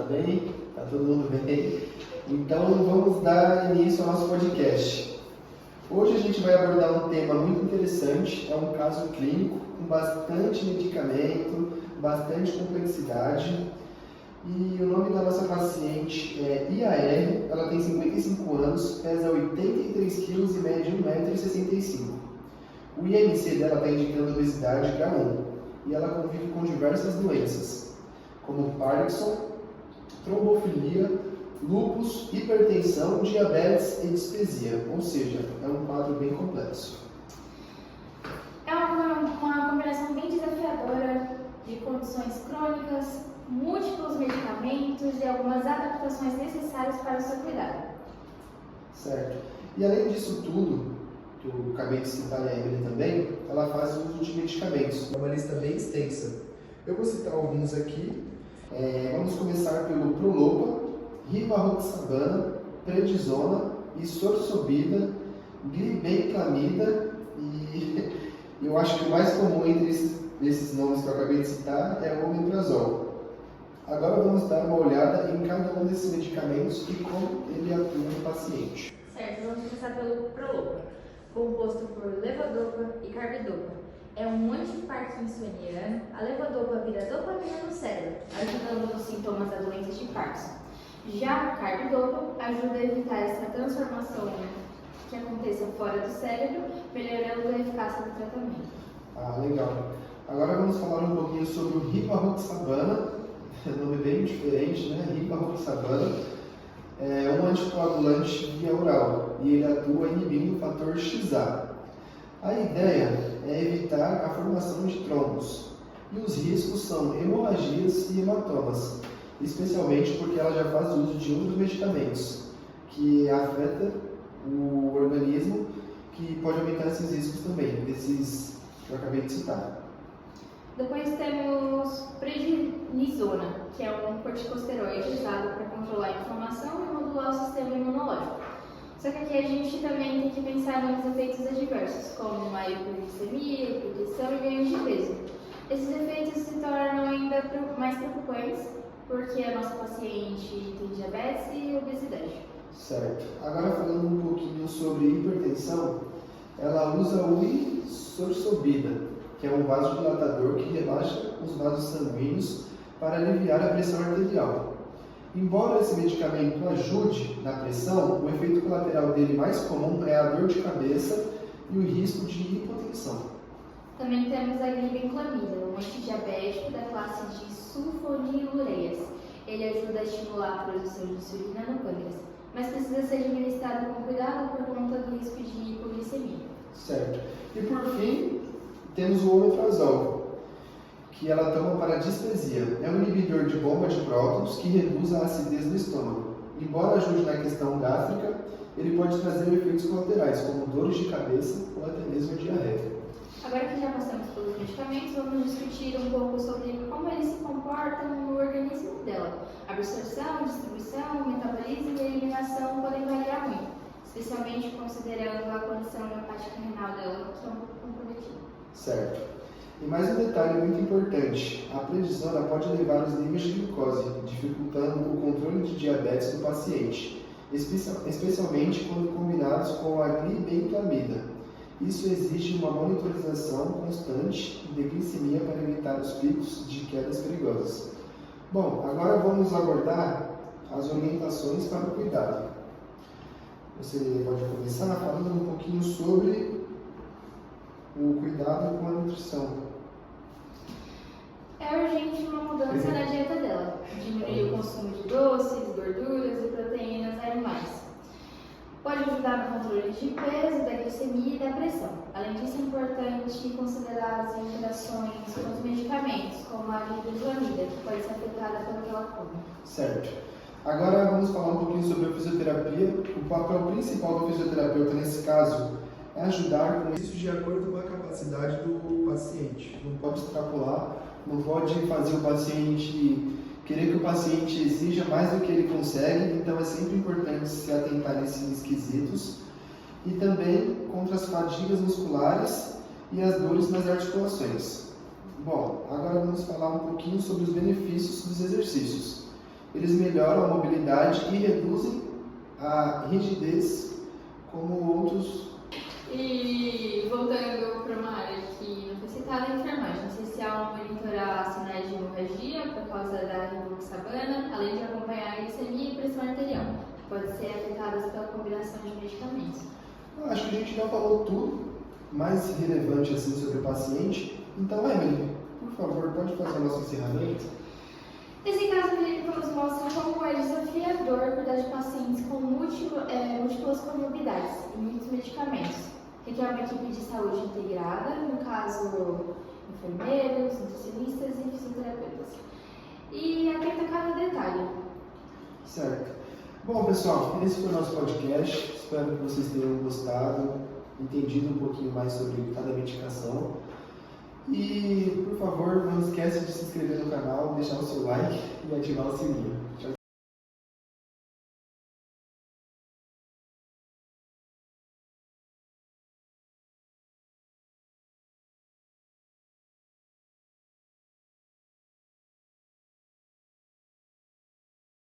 bem? Tá todo mundo bem? Então vamos dar início ao nosso podcast. Hoje a gente vai abordar um tema muito interessante, é um caso clínico com bastante medicamento, bastante complexidade. E o nome da nossa paciente é IAR, ela tem 55 anos, pesa 83 kg e mede 1,65 m. O IMC dela está indicando obesidade grau 1 e ela convive com diversas doenças, como Parkinson, trombofilia, lúpus, hipertensão, diabetes e dispesia, ou seja, é um quadro bem complexo. É uma combinação bem desafiadora de condições crônicas, múltiplos medicamentos e algumas adaptações necessárias para o seu cuidado. Certo. E além disso tudo, que eu acabei de citar a Emily também, ela faz uso de medicamentos. É uma lista bem extensa. Eu vou citar alguns aqui. Vamos começar pelo Prolopa, Rivaroxabana, Prednisona, Isorsobida, Glibenclamida e eu acho que o mais comum entre esses nomes que eu acabei de citar é o omeprazol. Agora vamos dar uma olhada em cada um desses medicamentos e como ele atua no paciente. Certo, vamos começar pelo Prolopa, composto por levodopa e carbidopa. É um antiparkinsoniano. A levodopa vira dopamina no cérebro, ajudando nos sintomas da doença de Parkinson. Já o carbidopa ajuda a evitar essa transformação que aconteça fora do cérebro, melhorando a eficácia do tratamento. Ah, legal. Agora vamos falar um pouquinho sobre o Rivaroxabana. Nome bem diferente, né? Rivaroxabana é um anticoagulante via oral e ele atua inibindo o fator XA. A ideia é evitar a formação de trombos e os riscos são hemorragias e hematomas, especialmente porque ela já faz uso de um dos medicamentos que afeta o organismo, que pode aumentar esses riscos também, desses que eu acabei de citar. Depois temos Prednisona, que é um corticosteroide usado para controlar a inflamação e modular o sistema imunológico. Só que aqui a gente também tem que pensar nos efeitos adversos, como a hipoglicemia, hipertensão e ganho de peso. Esses efeitos se tornam ainda mais preocupantes, porque a nossa paciente tem diabetes e obesidade. Certo. Agora falando um pouquinho sobre hipertensão, ela usa o Isorsobida, que é um vasodilatador que relaxa os vasos sanguíneos para aliviar a pressão arterial. Embora esse medicamento ajude na pressão, o efeito colateral dele mais comum é a dor de cabeça e o risco de hipotensão. Também temos a glibenclamida, um antidiabético da classe de sulfonilureias. Ele ajuda a estimular a produção de insulina no pâncreas, mas precisa ser administrado com cuidado por conta do risco de hipoglicemia. Certo. E por fim, temos o omeprazol, que ela toma para dispesia. É um inibidor de bomba de prótons que reduz a acidez no estômago. Embora ajude na questão gástrica, ele pode trazer efeitos colaterais, como dores de cabeça ou até mesmo diarreia. Agora que já passamos pelos medicamentos, vamos discutir um pouco sobre como eles se comportam no organismo dela. A absorção, distribuição, metabolismo e eliminação podem variar muito, especialmente considerando a condição hepática renal dela, que é um pouco comprometida. Certo. E mais um detalhe muito importante, a prednisona pode elevar os níveis de glicose, dificultando o controle de diabetes do paciente, especialmente quando combinados com a glibenclamida. Isso exige uma monitorização constante de glicemia para evitar os picos de quedas perigosas. Bom, agora vamos abordar as orientações para o cuidado. Você pode começar falando um pouquinho sobre o cuidado com a nutrição. É urgente uma mudança na dieta dela, diminuir o consumo de doces, gorduras e proteínas animais. Pode ajudar no controle de peso, da glicemia e da pressão. Além disso, é importante considerar as interações com os medicamentos, como a glibenclamida, que pode ser afetada pelo que ela come. Certo. Agora vamos falar um pouquinho sobre a fisioterapia. O papel principal do fisioterapeuta nesse caso é ajudar com isso de acordo com a capacidade do paciente. Não pode extrapolar, não pode fazer o paciente querer que o paciente exija mais do que ele consegue, então é sempre importante se atentar nesses quesitos. E também contra as fadigas musculares e as dores nas articulações. Bom, agora vamos falar um pouquinho sobre os benefícios dos exercícios. Eles melhoram a mobilidade e reduzem a rigidez, como outros. E voltando para uma área que não foi citada, a enfermagem. Essencial monitorar sinais de hemorragia por causa da rivaroxabana, além de acompanhar a glicemia e pressão arterial, que podem ser afetadas pela combinação de medicamentos. Eu acho que a gente já falou tudo mais relevante assim sobre o paciente. Então, Emily, por favor, pode fazer o nosso encerramento? Nesse caso, o clínico nos mostra como é desafiador cuidar de pacientes com múltiplas comorbidades e muitos medicamentos. Requer uma equipe de saúde integrada, no caso, enfermeiros, nutricionistas e fisioterapeutas. E atenta a cada detalhe. Certo. Bom, pessoal, esse foi o nosso podcast. Espero que vocês tenham gostado, entendido um pouquinho mais sobre cada medicação. E, por favor, não esqueça de se inscrever no canal, deixar o seu like e ativar o sininho. Tchau.